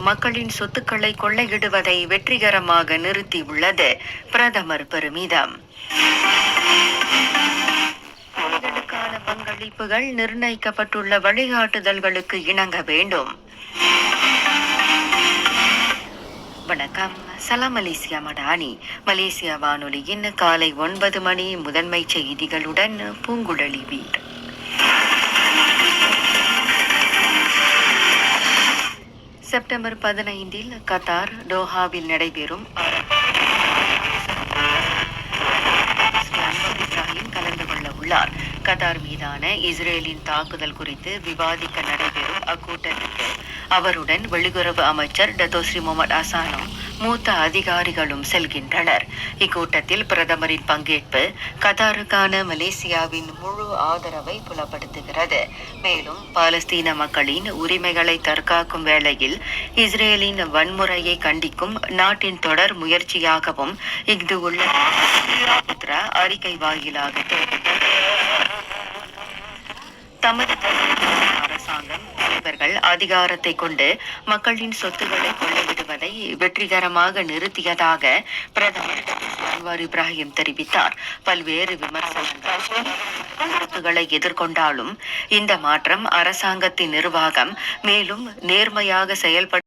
மக்களின் சொத்துக்களை கொள்ளையிடுவதை வெற்றிகரமாக நிறுத்தியுள்ளது. பிரதமர் பெருமிதம். தேர்தலுக்கான பங்களிப்புகள் நிர்ணயிக்கப்பட்டுள்ள வழிகாட்டுதல்களுக்கு இணங்க வேண்டும். வணக்கம். சலாம் மலேசியா மடானி. மலேசியா வானொலியின் காலை 9 மணி முதன்மை செய்திகளுடன் பூங்குழலி வீர். செப்டம்பர் 15 கத்தார் டோஹாவில் நடைபெறும் இப்ராஹிம் கலந்து கொள்ள உள்ளார். கத்தார் மீதான இஸ்ரேலின் தாக்குதல் குறித்து விவாதிக்க நடைபெறும் அக்கூட்டத்திற்கு அவருடன் வெளியுறவு அமைச்சர் டத்தோஸ்ரீ முகமது அசானும் மூத்த அதிகாரிகளும் செல்கின்றனர். இக்கூட்டத்தில் பிரதமரின் பங்கேற்பு கத்தாருக்கான மலேசியாவின் முழு ஆதரவை புலப்படுத்துகிறது. மேலும் பாலஸ்தீன மக்களின் உரிமைகளை தற்காக்கும் வேளையில் இஸ்ரேலின் வன்முறையை கண்டிக்கும் நாட்டின் தொடர் முயற்சியாகவும் இங்கு உள்ள அறிக்கை வாயிலாக தமது அரசாங்கம் தலைவர்கள் அதிகாரத்தை கொண்டு மக்களின் சொத்துக்களை கொள்ளையிடுவதை வெற்றிகரமாக நிறுத்தியதாக பிரதமர் அன்வார் இப்ராஹிம் தெரிவித்தார். பல்வேறு விமர்சனங்களை எதிர்கொண்டாலும் இந்த மாற்றம் அரசாங்கத்தின் நிர்வாகம் மேலும் நேர்மையாக செயல்பட